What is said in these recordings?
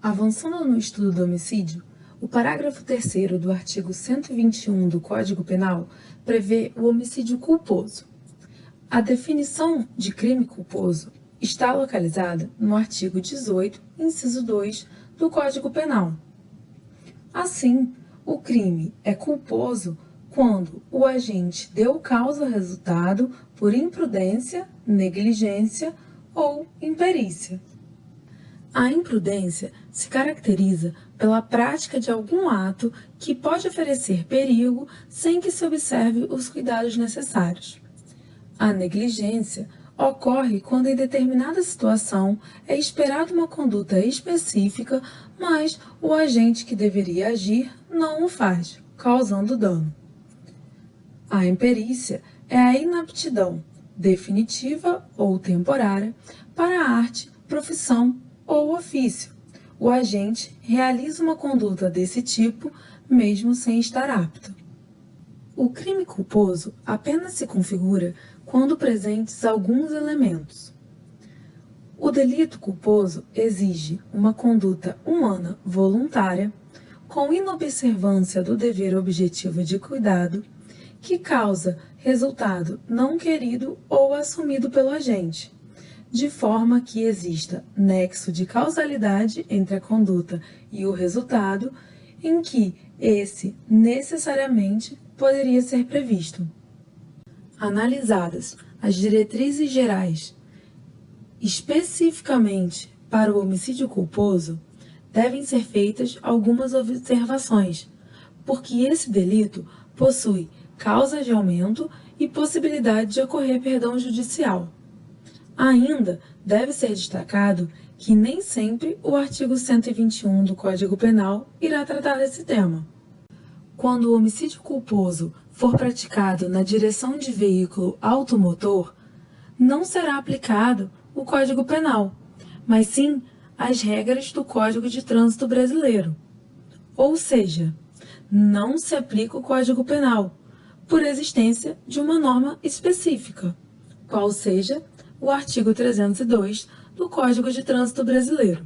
Avançando no estudo do homicídio, o parágrafo 3º do artigo 121 do Código Penal prevê o homicídio culposo. A definição de crime culposo está localizada no artigo 18, inciso 2 do Código Penal. Assim, o crime é culposo quando o agente deu causa ao resultado por imprudência, negligência ou imperícia. A imprudência se caracteriza pela prática de algum ato que pode oferecer perigo sem que se observe os cuidados necessários. A negligência ocorre quando em determinada situação é esperada uma conduta específica, mas o agente que deveria agir não o faz, causando dano. A imperícia é a inaptidão, definitiva ou temporária, para a arte, profissão ou ofício. O agente realiza uma conduta desse tipo, mesmo sem estar apto. O crime culposo apenas se configura quando presentes alguns elementos. O delito culposo exige uma conduta humana voluntária, com inobservância do dever objetivo de cuidado, que causa resultado não querido ou assumido pelo agente, de forma que exista nexo de causalidade entre a conduta e o resultado, em que esse necessariamente poderia ser previsto. Analisadas as diretrizes gerais especificamente para o homicídio culposo, devem ser feitas algumas observações, porque esse delito possui causa de aumento e possibilidade de ocorrer perdão judicial. Ainda deve ser destacado que nem sempre o artigo 121 do Código Penal irá tratar desse tema. Quando o homicídio culposo for praticado na direção de veículo automotor, não será aplicado o Código Penal, mas sim as regras do Código de Trânsito Brasileiro. Ou seja, não se aplica o Código Penal, por existência de uma norma específica, qual seja o artigo 302 do Código de Trânsito Brasileiro.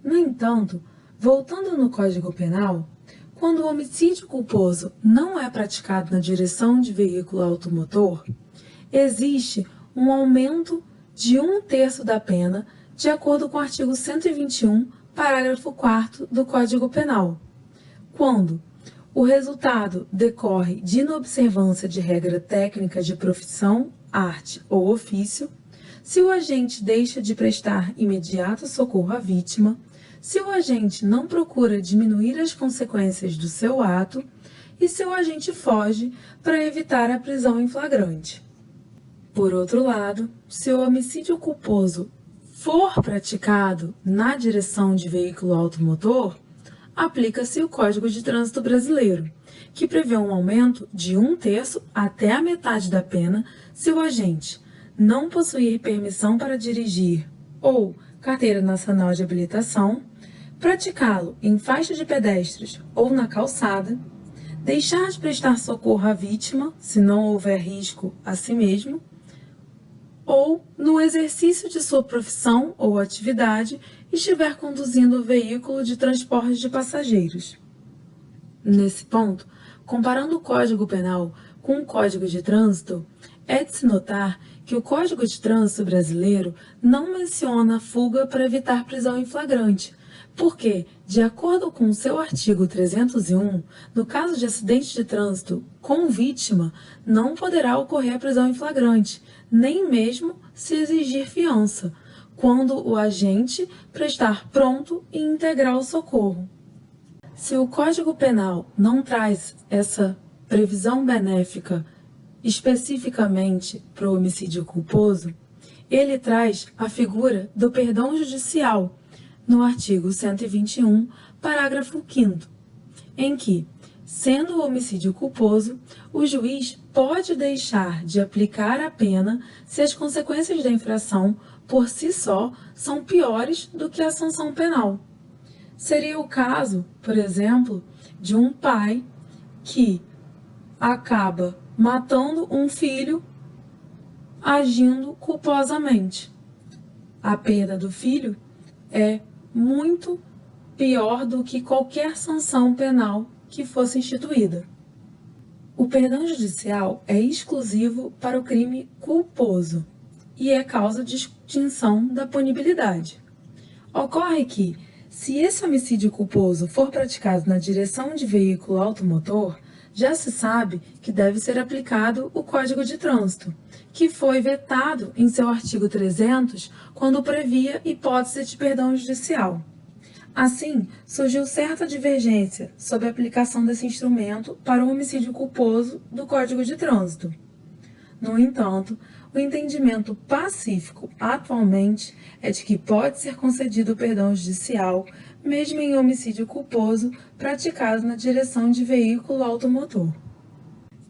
No entanto, voltando no Código Penal, quando o homicídio culposo não é praticado na direção de veículo automotor, existe um aumento de 1/3 da pena, de acordo com o artigo 121, parágrafo 4º do Código Penal. Quando o resultado decorre de inobservância de regra técnica de profissão, arte ou ofício, se o agente deixa de prestar imediato socorro à vítima, se o agente não procura diminuir as consequências do seu ato e se o agente foge para evitar a prisão em flagrante. Por outro lado, se o homicídio culposo for praticado na direção de veículo automotor, aplica-se o Código de Trânsito Brasileiro, que prevê um aumento de 1/3 até a metade da pena se o agente não possuir permissão para dirigir ou carteira nacional de habilitação, praticá-lo em faixa de pedestres ou na calçada, deixar de prestar socorro à vítima, se não houver risco a si mesmo, ou no exercício de sua profissão ou atividade estiver conduzindo o veículo de transporte de passageiros. Nesse ponto, comparando o Código Penal com o Código de Trânsito, é de se notar que o Código de Trânsito brasileiro não menciona fuga para evitar prisão em flagrante, porque, de acordo com seu artigo 301, no caso de acidente de trânsito com vítima, não poderá ocorrer a prisão em flagrante, nem mesmo se exigir fiança, quando o agente prestar pronto e integral socorro. Se o Código Penal não traz essa previsão benéfica especificamente para o homicídio culposo, ele traz a figura do perdão judicial, no artigo 121, parágrafo 5º, em que, sendo o homicídio culposo, o juiz pode deixar de aplicar a pena se as consequências da infração, por si só, são piores do que a sanção penal. Seria o caso, por exemplo, de um pai que acaba matando um filho agindo culposamente. A perda do filho é muito pior do que qualquer sanção penal que fosse instituída. O perdão judicial é exclusivo para o crime culposo e é causa de extinção da punibilidade. Ocorre que, se esse homicídio culposo for praticado na direção de veículo automotor, já se sabe que deve ser aplicado o Código de Trânsito, que foi vetado em seu artigo 300 quando previa hipótese de perdão judicial. Assim, surgiu certa divergência sobre a aplicação desse instrumento para o homicídio culposo do Código de Trânsito. No entanto, o entendimento pacífico atualmente é de que pode ser concedido o perdão judicial, mesmo em homicídio culposo praticado na direção de veículo automotor.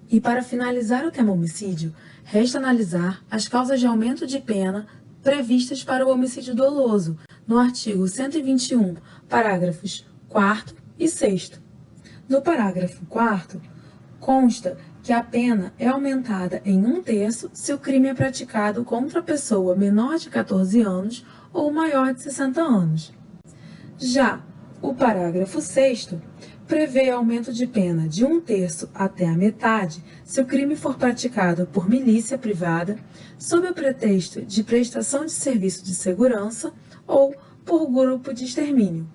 E para finalizar o tema homicídio, resta analisar as causas de aumento de pena previstas para o homicídio doloso, no artigo 121, parágrafos 4º e 6º. No parágrafo 4º, consta que a pena é aumentada em 1/3 se o crime é praticado contra pessoa menor de 14 anos ou maior de 60 anos. Já o parágrafo 6º prevê aumento de pena de 1/3 até a metade se o crime for praticado por milícia privada, sob o pretexto de prestação de serviço de segurança ou por grupo de extermínio.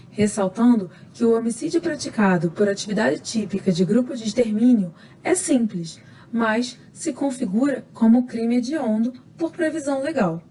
Ressaltando que o homicídio praticado por atividade típica de grupo de extermínio é simples, mas se configura como crime hediondo por previsão legal.